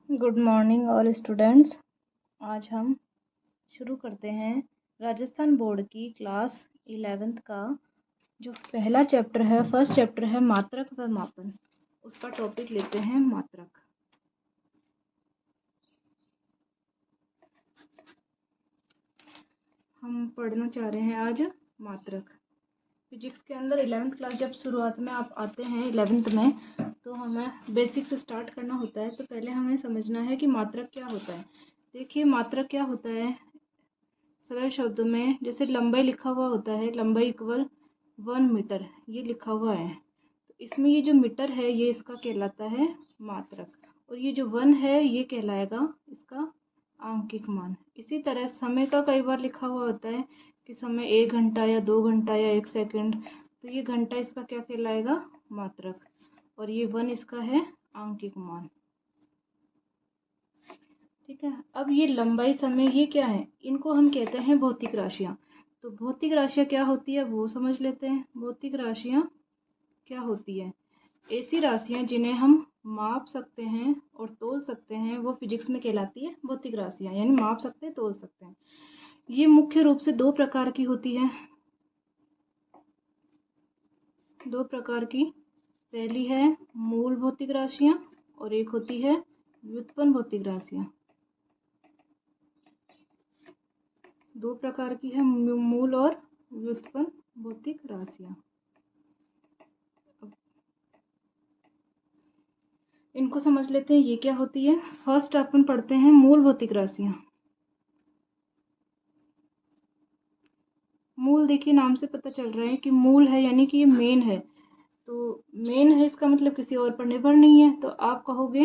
Good morning all students. आज हम शुरू करते हैं राजस्थान बोर्ड की क्लास 11th का जो पहला चैप्टर है, फर्स्ट चैप्टर है मात्रक व मापन। उसका टॉपिक लेते हैं मात्रक। हम पढ़ना चाह रहे हैं आज मात्रक। फिजिक्स के अंदर 11th क्लास जब शुरुआत में आप आते हैं 11th में, तो हमें बेसिक से स्टार्ट करना होता है। तो पहले हमें समझना है कि मात्रक क्या होता है। देखिए, मात्रक क्या होता है सरल शब्दों में, जैसे लंबाई लिखा हुआ होता है, लंबाई इक्वल 1 मीटर, ये लिखा हुआ है। तो इसमें ये जो मीटर है ये इसका कहलाता है मात्रक, और ये जो 1 है ये कहलाएगा इसका आंकिक मान। इसी तरह समय का कई बार लिखा हुआ होता है कि समय 1 घंटा या 2 घंटा या 1 सेकंड, तो ये घंटा इसका क्या कहलाएगा मात्रक, और ये 1 इसका है आंकिक मान। ठीक है। अब ये लंबाई, समय, ये क्या है, इनको हम कहते हैं भौतिक राशियां। तो भौतिक राशियां क्या होती है वो समझ लेते हैं। भौतिक राशियां क्या होती है? ऐसी राशियां जिन्हें हम माप सकते हैं और तोल सकते हैं, वो फिजिक्स में कहलाती है भौतिक राशियां, यानी माप सकते हैं, तोल सकते हैं। ये मुख्य रूप से दो प्रकार की होती है। दो प्रकार की, पहली है मूल भौतिक राशियां और एक होती है व्युत्पन्न भौतिक राशियां। दो प्रकार की है, मूल और व्युत्पन्न भौतिक राशियां। इनको समझ लेते हैं ये क्या होती है। फर्स्ट अपन पढ़ते हैं मूल भौतिक राशियां। मूल, देखिए नाम से पता चल रहा है कि मूल है, यानी कि ये मेन है। तो मेन है इसका मतलब किसी और पर निर्भर नहीं है। तो आप कहोगे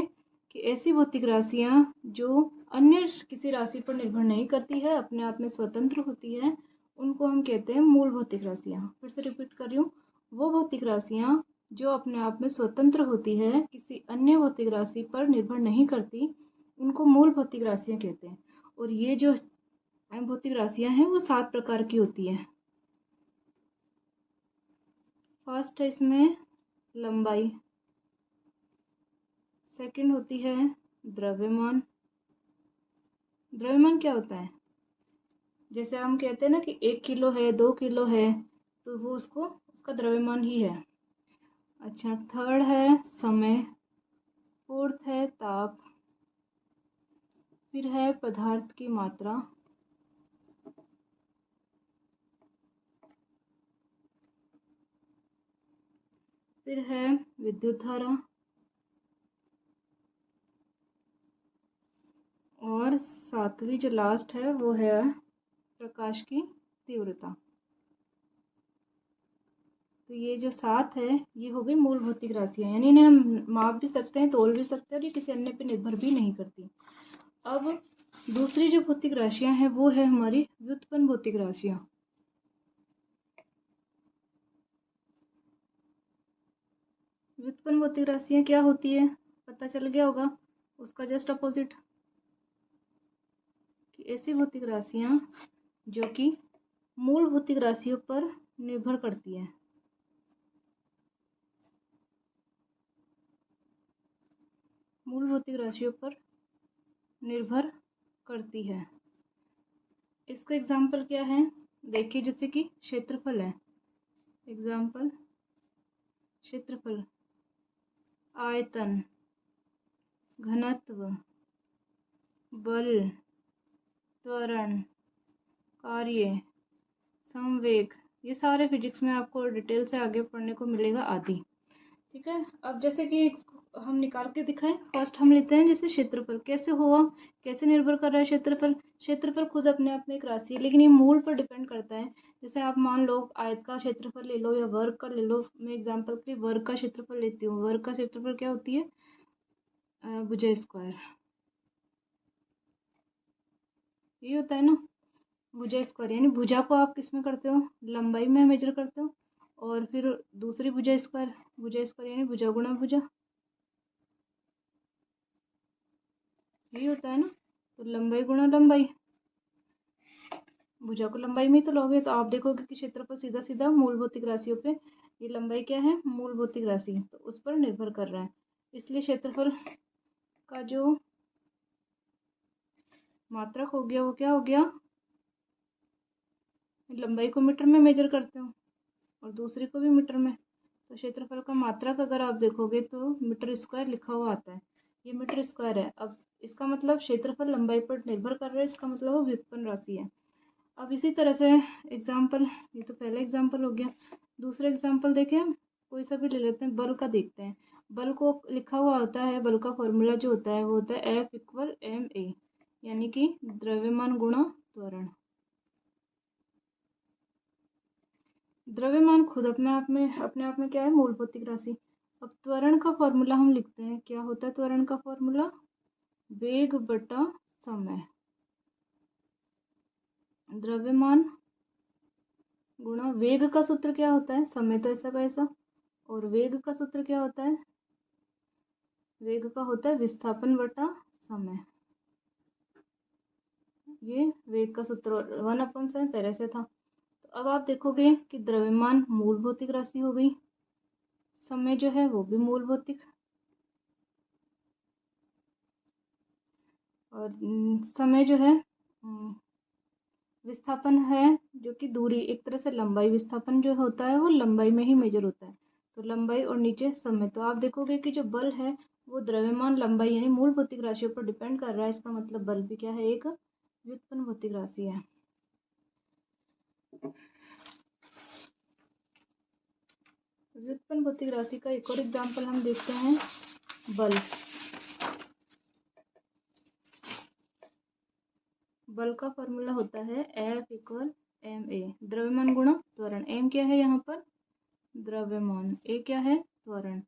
कि ऐसी भौतिक राशियां जो अन्य किसी राशि पर निर्भर नहीं करती है, अपने आप में स्वतंत्र होती है, उनको हम कहते हैं मूल भौतिक राशियां। फिर से रिपीट कर रही हूँ, वो भौतिक राशियां जो अपने आप में स्वतंत्र होती है, किसी अन्य भौतिक राशि पर निर्भर नहीं करती, उनको मूल भौतिक राशियां कहते हैं। और ये जो भौतिक राशियां हैं वो 7 प्रकार की होती है। फर्स्ट है इसमें लंबाई, सेकंड होती है द्रव्यमान। द्रव्यमान क्या होता है? जैसे हम कहते हैं ना कि 1 किलो है, 2 किलो है, तो वो उसका द्रव्यमान ही है। अच्छा, थर्ड है समय, फोर्थ है ताप, फिर है पदार्थ की मात्रा, फिर है विद्युत धारा, और सातवीं जो लास्ट है वो है प्रकाश की तीव्रता। तो ये जो 7 है ये हो गई मूल भौतिक राशियां, यानी इन्हें हम माप भी सकते हैं, तोल भी सकते हैं, और ये किसी अन्य पे निर्भर भी नहीं करती। अब दूसरी जो भौतिक राशियां हैं वो है हमारी व्युत्पन्न भौतिक राशियां। व्युत्पन्न भौतिक राशियां क्या होती है पता चल गया होगा, उसका जस्ट अपोजिट, कि ऐसी भौतिक राशियां जो कि मूल भौतिक राशियों पर निर्भर करती है। मूल भौतिक राशियों पर निर्भर करती है। इसका एग्जाम्पल क्या है? देखिए, जैसे कि क्षेत्रफल है। एग्जाम्पल, क्षेत्रफल, आयतन, घनत्व, बल, त्वरण, कार्य, संवेग, ये सारे फिजिक्स में आपको डिटेल से आगे पढ़ने को मिलेगा आदि। ठीक है। अब जैसे कि हम निकाल के दिखाएं। फर्स्ट हम लेते हैं जैसे क्षेत्रफल। कैसे हुआ, कैसे निर्भर कर रहा है क्षेत्रफल? क्षेत्रफल खुद अपने आप में एक राशि है, लेकिन ये मूल पर डिपेंड करता है। जैसे आप मान लो आयत का क्षेत्रफल ले लो या वर्ग का ले लो। मैं एग्जाम्पल के लिए वर्ग का क्षेत्रफल लेती हूँ। वर्ग का क्षेत्रफल क्या होती है? भुजा स्क्वायर, ये होता है ना भुजा स्क्वायर। यानी भुजा को आप किस में करते हो? लंबाई में मेजर करते हो। और फिर दूसरी भुजा स्क्वायर, भुजा स्क्वायर यानी भुजा गुणा भुजा, यही होता है ना। तो लंबाई गुणा लंबाई, भुजा को लंबाई में तो लोगे तो आप देखोगे कि क्षेत्रफल सीधा सीधा मूल भौतिक राशियों पे, ये लंबाई क्या है? मूल भौतिक राशि, तो उस पर निर्भर कर रहा है। इसलिए क्षेत्रफल का जो मात्रक हो गया वो क्या हो गया, लंबाई को मीटर में मेजर करते हो और दूसरे को भी मीटर में। तो क्षेत्रफल का मात्रक अगर आप देखोगे तो मीटर स्क्वायर लिखा हुआ आता है, ये मीटर स्क्वायर है। अब इसका मतलब क्षेत्रफल लंबाई पर निर्भर कर रहा है, इसका मतलब वो व्युत्पन्न राशि है। अब इसी तरह से एग्जाम्पल, ये तो पहला एग्जाम्पल हो गया। दूसरा एग्जाम्पल देखें हम, कोई सा भी ले लेते हैं, बल का देखते हैं। बल को लिखा हुआ होता है, बल का फॉर्मूला जो होता है वो होता है F=ma, यानी कि द्रव्यमान गुणा त्वरण। द्रव्यमान खुद अपने आप में क्या है, मूल भौतिक राशि। अब त्वरण का फॉर्मूला हम लिखते हैं, क्या होता है त्वरण का फॉर्मूला, वेग बटा समय। द्रव्यमान गुणा वेग का सूत्र क्या होता है, समय तो ऐसा का ऐसा, और वेग का सूत्र क्या होता है, वेग का होता है विस्थापन बटा समय। ये वेग का सूत्र 1/7 पहले से था। तो अब आप देखोगे कि द्रव्यमान मूल भौतिक राशि हो गई, समय जो है वो भी मूल भौतिक, और समय जो है विस्थापन है, जो कि दूरी, एक तरह से लंबाई, विस्थापन जो होता है वो लंबाई में ही मेजर होता है। तो लंबाई और नीचे समय। तो आप देखोगे कि जो बल है वो द्रव्यमान, लंबाई यानी मूल भौतिक राशियों पर डिपेंड कर रहा है। इसका मतलब बल भी क्या है, एक व्युत्पन्न भौतिक राशि है। व्युत्पन्न भौतिक राशि का एक और एग्जाम्पल हम देखते हैं, बल। बल का फॉर्मूला होता है F=ma, द्रव्यमान गुणा त्वरण। m क्या है यहाँ पर, द्रव्यमान, a क्या है, त्वरण।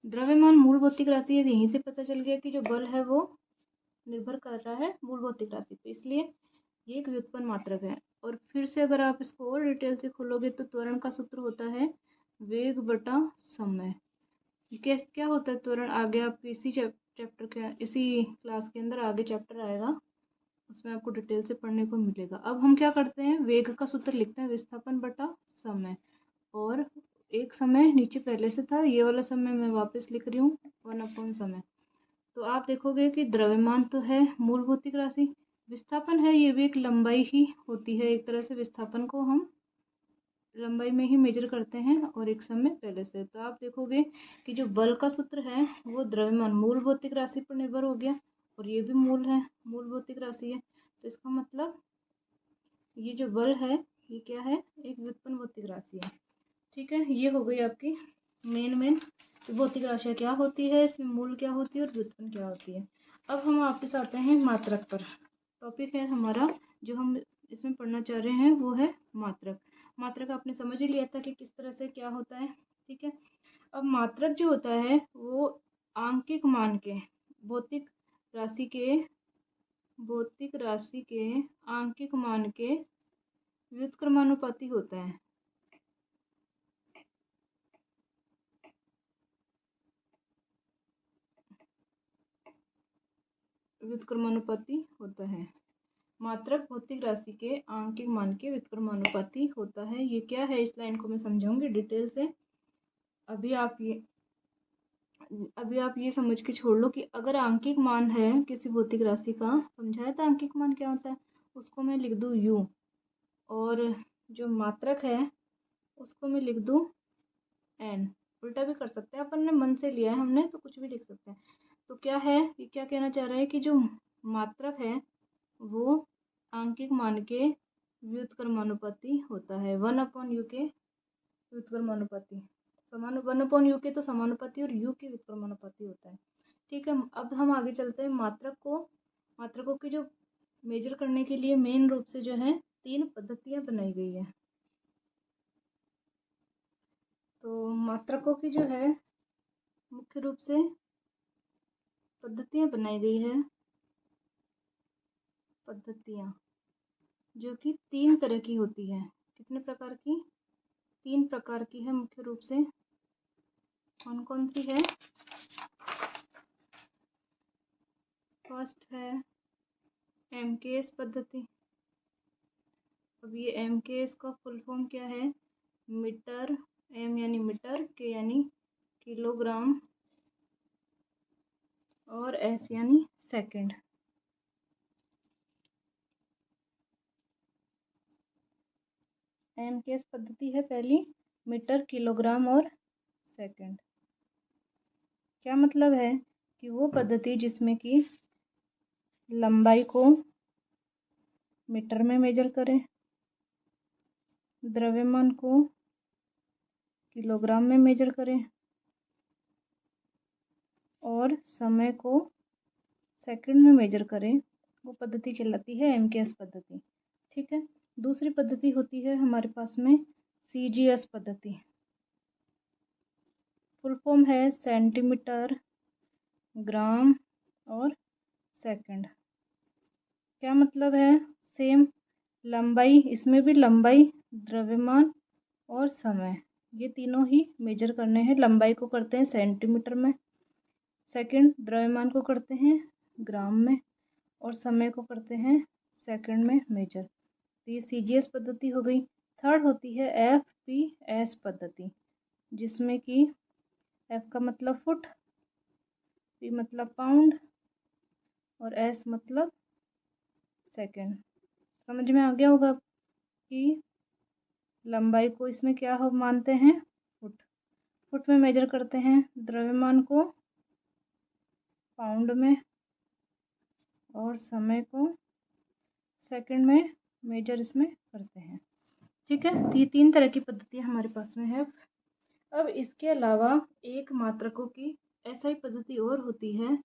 द्रव्यमान मूल भौतिक राशि है, यहीं से पता चल गया कि जो बल है वो निर्भर कर रहा है मूल भौतिक राशि पे, इसलिए ये एक व्युत्पन्न मात्रक है। और फिर से अगर आप इसको और डिटेल से खोलोगे तो त्वरण का सूत्र होता है वेग बटा समय। क्या होता है त्वरण, आगे आप इसी चैप्टर के, इसी क्लास के अंदर आगे चैप्टर आएगा, उसमें आपको डिटेल से पढ़ने को मिलेगा। अब हम क्या करते हैं, वेग का सूत्र लिखते हैं विस्थापन बटा समय, और एक समय नीचे पहले से था, ये वाला समय मैं वापस लिख रही हूँ 1/, समय। तो आप देखोगे कि द्रव्यमान तो है मूल भौतिक राशि, विस्थापन है ये भी एक लंबाई ही होती है, एक तरह से विस्थापन को हम लंबाई में ही मेजर करते हैं, और एक समय पहले से। तो आप देखोगे कि जो बल का सूत्र है वो द्रव्यमान मूल भौतिक राशि पर निर्भर हो गया, और ये भी मूल भौतिक राशि है। तो इसका मतलब ये जो बल है ये क्या है, एक व्युत्पन्न भौतिक राशि है। ठीक है, ये हो गई आपकी मेन भौतिक राशियाँ क्या होती है, इसमें मूल क्या होती है और व्युत्पन्न क्या होती है। अब हम वापस आते हैं मात्रक पर। टॉपिक है हमारा जो हम इसमें पढ़ना चाह रहे हैं वो है मात्रक। मात्रक आपने समझ ही लिया था कि किस तरह से क्या होता है। ठीक है, अब मात्रक जो होता है वो आंकिक मान के भौतिक राशि के आंकिक मान के व्युत्क्रमानुपाती होता है। व्युत्क्रमानुपाती होता है। मात्रक भौतिक राशि के आंकिक मान के व्युत्क्रमानुपाती होता है। ये क्या है, इस लाइन को मैं समझाऊंगी डिटेल से। अभी आप ये समझ के छोड़ लो कि अगर आंकिक मान है किसी भौतिक राशि का, समझाया था आंकिक मान क्या होता है, उसको मैं लिख दूँ u, और जो मात्रक है उसको मैं लिख दूँ n। उल्टा भी कर सकते हैं, अपन ने मन से लिया है हमने तो कुछ भी लिख सकते हैं। तो क्या है, ये क्या कहना चाह रहा है कि जो मात्रक है वो आंकिक मान के व्युत्क्रमानुपाती होता है, 1/u के व्युत्क्रमानुपाती। 1/u के तो समानुपाती और u के व्युत्क्रमानुपाती होता है। ठीक है, अब हम आगे चलते हैं। मात्रकों की जो मेजर करने के लिए मेन रूप से जो है 3 पद्धतियां बनाई गई है। तो मात्रकों की जो है मुख्य रूप से पद्धतियां बनाई गई है, पद्धतियां जो कि 3 तरह की होती है। कितने प्रकार की, 3 प्रकार की है मुख्य रूप से। कौन कौन सी है, फर्स्ट है MKS पद्धति। अब ये MKS का फुल फॉर्म क्या है, मीटर, M यानी मीटर, K यानी किलोग्राम, और S यानी सेकंड। एमकेएस पद्धति है पहली, मीटर, किलोग्राम और सेकंड। क्या मतलब है कि वो पद्धति जिसमें कि लंबाई को मीटर में मेजर करें, द्रव्यमान को किलोग्राम में मेजर करें और समय को सेकंड में मेजर करें, वो पद्धति कहलाती है एमकेएस पद्धति। ठीक है। दूसरी पद्धति होती है हमारे पास में सीजीएस पद्धति। फुल फॉर्म है सेंटीमीटर, ग्राम और सेकंड। क्या मतलब है? सेम लंबाई, इसमें भी लंबाई, द्रव्यमान और समय, ये तीनों ही मेजर करने हैं। लंबाई को करते हैं सेंटीमीटर में, सेकंड द्रव्यमान को करते हैं ग्राम में और समय को करते हैं सेकंड में मेजर। तो ये सीजीएस पद्धति हो गई। थर्ड होती है एफपीएस पद्धति, जिसमें कि एफ का मतलब फुट, पी मतलब पाउंड और एस मतलब सेकंड। समझ में आ गया होगा कि लंबाई को इसमें क्या हो मानते हैं? फुट। फुट में मेजर करते हैं, द्रव्यमान को पाउंड में और समय को सेकंड में मेजर इसमें करते हैं। ठीक है। तो ये तीन तरह की पद्धतियाँ हमारे पास में है। अब इसके अलावा एक मात्रकों की एसआई पद्धति और होती है,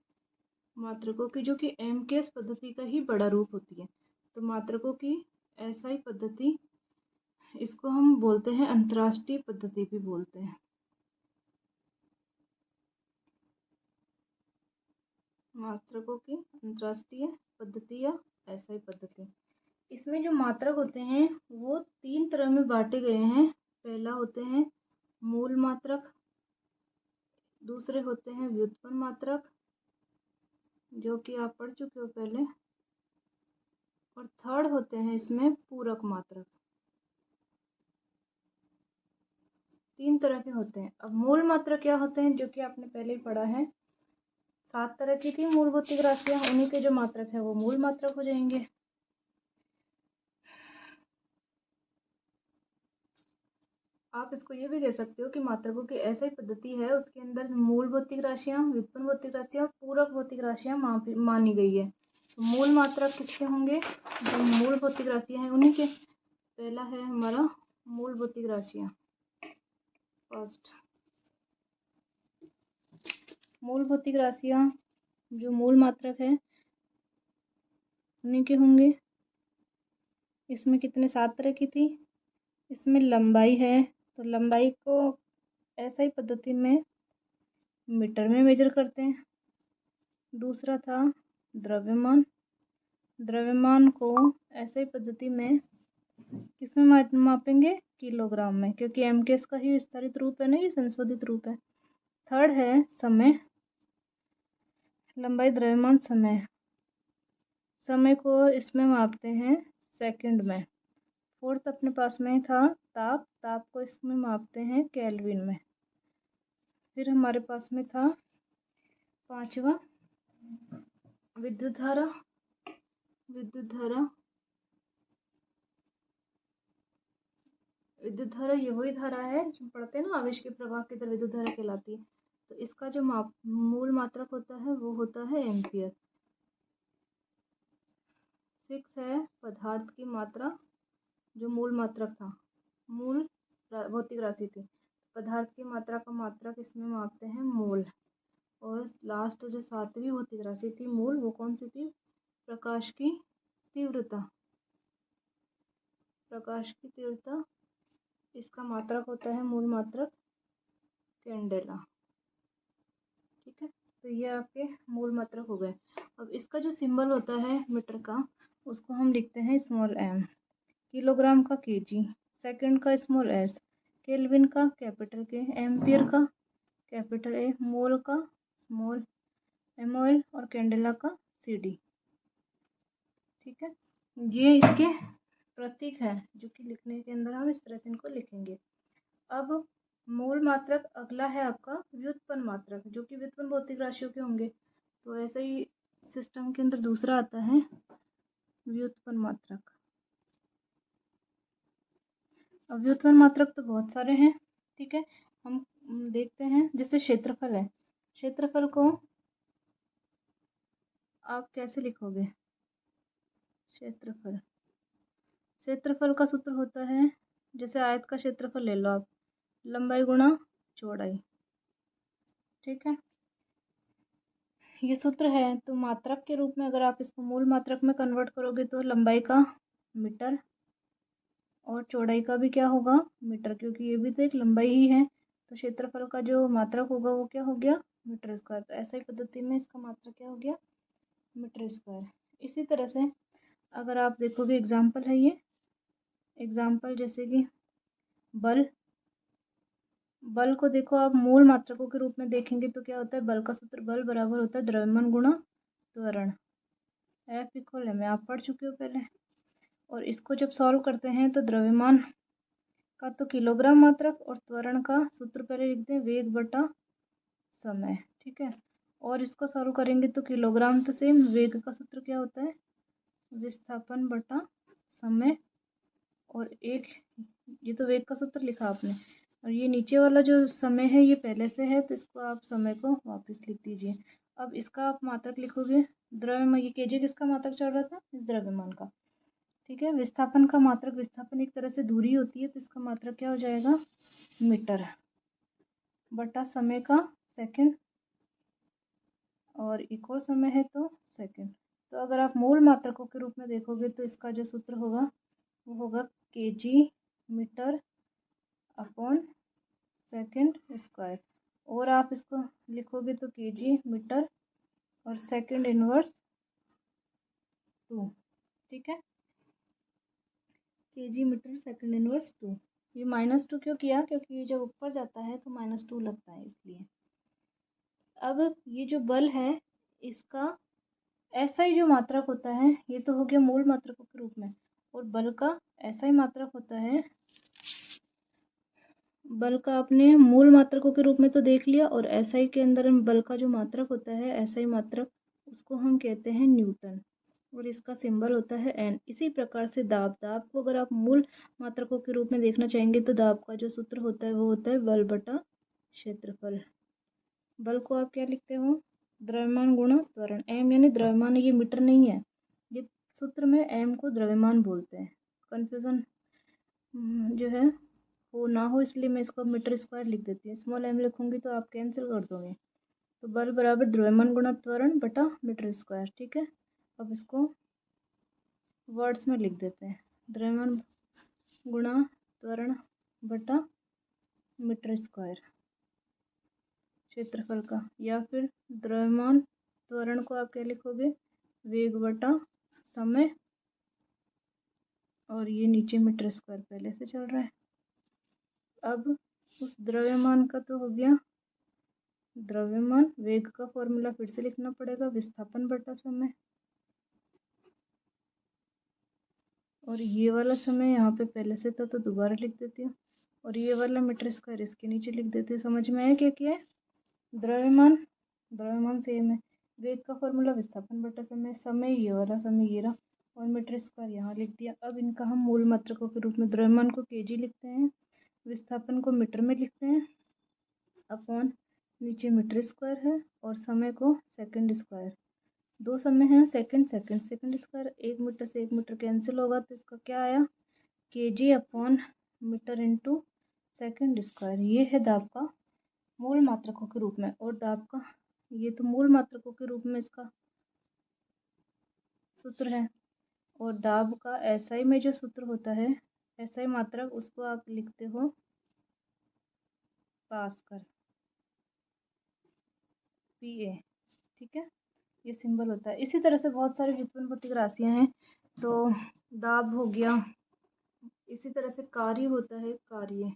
मात्रकों की, जो कि एमकेएस पद्धति का ही बड़ा रूप होती है। तो मात्रकों की एसआई पद्धति, इसको हम बोलते हैं अंतर्राष्ट्रीय पद्धति भी बोलते हैं। मात्रकों की अंतर्राष्ट्रीय पद्धति या एसआई पद्धति। इसमें जो मात्रक होते हैं वो तीन तरह में बांटे गए हैं। पहला होते हैं मूल मात्रक, दूसरे होते हैं व्युत्पन्न मात्रक, जो कि आप पढ़ चुके हो पहले, और थर्ड होते हैं इसमें पूरक मात्रक। तीन तरह के होते हैं। अब मूल मात्रक क्या होते हैं, जो कि आपने पहले ही पढ़ा है, 7 तरह की थी मूल भौतिक राशियां, उन्हीं के जो मात्रक है वो मूल मात्रक हो जाएंगे। आप इसको ये भी कह सकते हो कि मात्रकों की ऐसा ही पद्धति है, उसके अंदर मूल भौतिक राशियां, व्युत्पन्न भौतिक राशियां और पूरक भौतिक राशियां मानी गई है। तो मूल मात्रक किसके होंगे? जो मूल भौतिक राशियां हैं उन्हीं के। पहला है हमारा मूल भौतिक राशियां। फर्स्ट, मूल भौतिक राशियां जो मूल मात्रक है उन्हीं के होंगे। इसमें कितने 7 तरह की थी। इसमें लंबाई है, तो लंबाई को ऐसा ही पद्धति में मीटर में मेजर करते हैं। दूसरा था द्रव्यमान, द्रव्यमान को ऐसा ही पद्धति में किसमें मापेंगे? किलोग्राम में, क्योंकि एमकेएस का ही विस्तारित रूप है ना, ये संशोधित रूप है। थर्ड है समय, लंबाई, द्रव्यमान, समय, समय को इसमें मापते हैं सेकंड में। फोर्थ अपने पास में था ताप, ताप को इसमें मापते हैं केल्विन में। फिर हमारे पास में था पांचवा विद्युत धारा। विद्युत धारा, विद्युत धारा ये वही धारा है जो पढ़ते हैं ना, आवेश के प्रवाह की दर विद्युत धारा कहलाती है। तो इसका जो मूल मात्रक होता है वो होता है एम्पियर। 6 है पदार्थ की मात्रा, जो मूल मात्रक था, मूल भौतिक राशि थी। पदार्थ की मात्रा का मात्रक इसमें मापते हैं मोल। और लास्ट जो 7वीं भौतिक राशि थी मूल, वो कौन सी थी? प्रकाश की तीव्रता। प्रकाश की तीव्रता, इसका मात्रक होता है मूल मात्रक कैंडेला। ठीक है। तो ये आपके मूल मात्रक हो गए। अब इसका जो सिंबल होता है मीटर का, उसको हम लिखते हैं स्मॉल m, किलोग्राम का केजी, सेकंड का स्मॉल s, केल्विन का कैपिटल के, एम्पियर का कैपिटल ए, मोल का स्मॉल mol और कैंडेला का cd। ठीक है। ये इसके प्रतीक है जो कि लिखने के अंदर हम इस तरह से इनको लिखेंगे। अब मूल मात्रक अगला है आपका व्युत्पन्न मात्रक, जो कि व्युत्पन्न भौतिक राशियों के होंगे। तो ऐसे ही सिस्टम के अंदर दूसरा आता है व्युत्पन्न मात्रक। अब व्युत्पन्न मात्रक तो बहुत सारे हैं, ठीक है। हम देखते हैं, जैसे क्षेत्रफल है, क्षेत्रफल को आप कैसे लिखोगे? क्षेत्रफल, क्षेत्रफल का सूत्र होता है, जैसे आयत का क्षेत्रफल ले लो आप, लंबाई गुणा चौड़ाई, ठीक है। ये सूत्र है। तो मात्रक के रूप में अगर आप इसको मूल मात्रक में कन्वर्ट करोगे तो लंबाई का मीटर और चौड़ाई का भी क्या होगा? मीटर, क्योंकि ये भी तो एक लंबाई ही है। तो क्षेत्रफल का जो मात्रक होगा वो क्या हो गया? Metre square. तो ऐसा ही पद्धति में इसका मात्रक क्या हो गया? Metre square. इसी तरह से अगर आप देखोगे, एग्जाम्पल है ये, एग्जाम्पल जैसे कि बल, बल को देखो आप मूल मात्रकों के रूप में देखेंगे तो क्या होता है? बल का सूत्र बल बराबर होता है द्रव्यमान गुणा त्वरण, F इक्वल में आप पढ़ चुके हो पहले। और इसको जब सॉल्व करते हैं तो द्रव्यमान का तो किलोग्राम मात्रक और त्वरण का सूत्र पहले लिखते हैं वेग बटा समय, ठीक है। और इसको सॉल्व करेंगे तो किलोग्राम तो सेम, वेग का सूत्र क्या होता है? विस्थापन बटा समय। और एक ये तो वेग का सूत्र लिखा आपने, और ये नीचे वाला जो समय है ये पहले से है, तो इसको आप समय को वापस लिख दीजिए। अब इसका आप मात्रक लिखोगे, द्रव्यमान, ये केजी किसका मात्रक चल रहा था? इस द्रव्यमान का, ठीक है। विस्थापन का मात्रक, विस्थापन एक तरह से दूरी होती है, तो इसका मात्रक क्या हो जाएगा? मीटर बटा समय का सेकंड, और एक और समय है तो सेकंड। तो अगर आप मूल मात्रकों के रूप में देखोगे तो इसका जो सूत्र होगा वो होगा KG metre upon second square. और आप इसको लिखोगे तो केजी मीटर और सेकंड इनवर्स 2, ठीक है। KG metre second inverse 2। ये -2 क्यों किया? क्योंकि ये जब ऊपर जाता है तो -2 लगता है, इसलिए। अब ये जो बल है इसका ऐसा ही जो मात्रक होता है, ये तो हो गया मूल मात्रकों के रूप में, और बल का ऐसा ही मात्रक होता है। बल का आपने मूल मात्रकों के रूप में तो देख लिया, और एसआई के अंदर बल का जो मात्रक होता है, एसआई मात्रक, उसको हम कहते हैं न्यूटन, और इसका सिंबल होता है एन। इसी प्रकार से दाब, दाब को अगर आप मूल मात्रकों के रूप में देखना चाहेंगे तो दाब का जो सूत्र होता है वो होता है बल बटा क्षेत्रफल। बल को आप क्या लिखते हो? द्रव्यमान गुणा त्वरण, एम यानी द्रव्यमान, ये मीटर नहीं है, ये सूत्र में एम को द्रव्यमान बोलते हैं। कन्फ्यूजन जो है वो ना हो इसलिए मैं इसको मीटर स्क्वायर लिख देती हूँ। स्मॉल एम लिखूंगी तो आप कैंसिल कर दोगे, तो बल बराबर द्रव्यमान गुणा त्वरण बटा मीटर स्क्वायर, ठीक है। अब इसको वर्ड्स में लिख देते हैं, द्रव्यमान गुणा त्वरण बटा मीटर स्क्वायर क्षेत्रफल का, या फिर द्रव्यमान त्वरण को आप क्या लिखोगे? वेग बटा समय, और ये नीचे मीटर स्क्वायर पहले से चल रहा है। अब उस द्रव्यमान का तो हो गया द्रव्यमान, वेग का फॉर्मूला फिर से लिखना पड़ेगा, विस्थापन बटा समय, और ये वाला समय यहाँ पे पहले से था तो दोबारा लिख देती हूँ, और ये वाला मीटर स्क्वायर इसके नीचे लिख देती हूँ। समझ में आया क्या किया है? द्रव्यमान, द्रव्यमान सेम है, वेग का फॉर्मूला विस्थापन बटा समय, समय ये वाला समय ये रहा, और मीटर स्क्वायर यहाँ लिख दिया। अब इनका हम मूल मात्रकों के रूप में द्रव्यमान को केजी लिखते हैं, विस्थापन को मीटर में लिखते हैं, अपॉन नीचे मीटर स्क्वायर है, और समय को सेकंड स्क्वायर। दो समय हैं, second second second square, 1 metre से 1 मीटर कैंसिल होगा तो इसका क्या आया? KG upon metre into second square. ये है दाब का मूल मात्रकों के रूप में, और दाब का ये तो मूल मात्रकों के रूप में इसका सूत्र है। और दाब का एसआई में जो सूत्र होता है, एसआई मात्रक, उसको आप लिखते हो पास्कल, पीए, ठीक है। ये सिंबल होता है। इसी तरह से बहुत सारी व्युत्पन्न भौतिक राशियां हैं। तो दाब हो गया, इसी तरह से कार्य होता है, कार्य,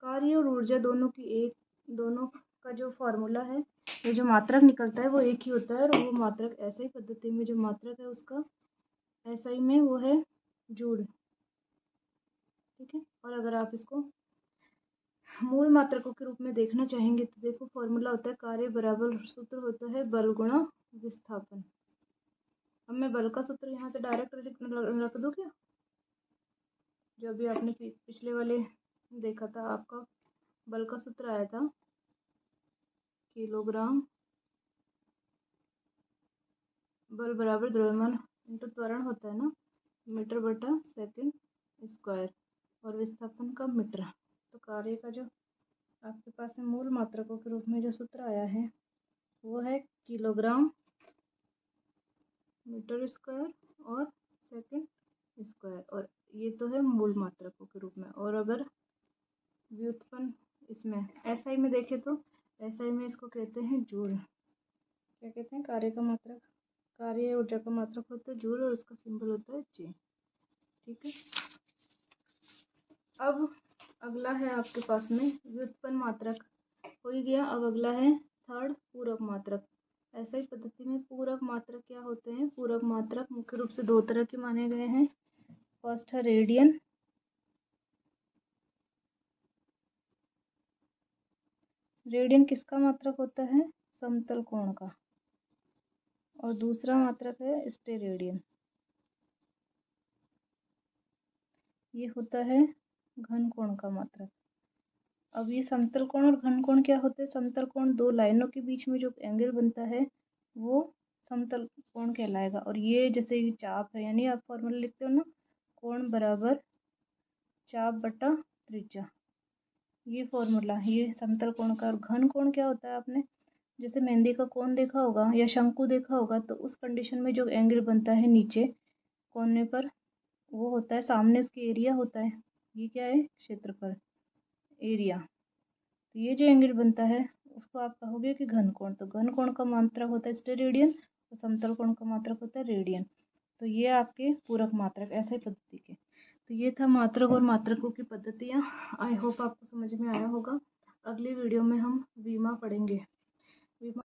कार्य और ऊर्जा दोनों की एक, दोनों का जो फॉर्मूला है, ये जो मात्रक निकलता है वो एक ही होता है, और वो मात्रक ऐसा ही पद्धति में जो मात्रक है उसका ऐसा ही में वो है जूल, ठीक है। और अगर आप इसको मूल मात्रकों के रूप में देखना चाहेंगे तो देखो फॉर्मूला होता है कार्य बराबर, सूत्र होता है बल गुणा विस्थापन। अब मैं बल का सूत्र यहाँ से डायरेक्ट रख दूँ क्या? जो अभी आपने पिछले वाले देखा था, आपका बल का सूत्र आया था किलोग्राम बल बराबर द्रव्यमान इंटू त्वरण होता है ना, मीटर बटा सेकंड स्क्वायर, और विस्थापन का मीटर। तो कार्य का जो आपके पास में मूल मात्रकों के रूप में जो सूत्र आया है वो है किलोग्राम मीटर स्क्वायर और सेकंड स्क्वायर, और ये तो है मूल मात्रकों के रूप में। और अगर व्युत्पन्न इसमें एसआई में देखें तो एसआई में इसको कहते हैं जूल। क्या कहते हैं? कार्य का मात्रक, कार्य ऊर्जा का मात्रक होता है जूल, और उसका सिंबल होता है जे। ठीक है। अब अगला है आपके पास में व्युत्पन्न मात्रक हो ही गया। अब अगला है थर्ड पूरक मात्रक। ऐसा ही पद्धति में पूरक मात्रक क्या होते हैं? पूरक मात्रक मुख्य रूप से दो तरह के माने गए हैं। फर्स्ट है रेडियन। रेडियन किसका मात्रक होता है? समतल कोण का। और दूसरा मात्रक है स्टेरेडियन, ये होता है घन कोण का मात्रक। अब ये समतल कोण और घन कोण क्या होते हैं? समतल कोण दो लाइनों के बीच में जो एंगल बनता है वो समतल कोण कहलाएगा। और ये जैसे चाप है, यानी आप फॉर्मूला लिखते हो ना, कोण बराबर चाप बटा त्रिज्या, ये फॉर्मूला, ये समतल कोण का। और घन कोण क्या होता है? आपने जैसे मेहंदी का कोण देखा होगा या शंकु देखा होगा, तो उस कंडीशन में जो एंगल बनता है नीचे कोने पर, वो होता है, सामने उसकी एरिया होता है। ये क्या है? क्षेत्रफल, एरिया। तो ये जो एंगल बनता है उसको आप कहोगे कि घन कोण। तो घन कोण का मात्रक होता है स्टेरेडियन और समतल कोण का मात्रक होता है रेडियन। तो ये आपके पूरक मात्रक ऐसे पद्धति के। तो ये था मात्रक और मात्रकों की पद्धतियाँ। आई होप आपको समझ में आया होगा। अगली वीडियो में हम विमा पढ़ेंगे। विमा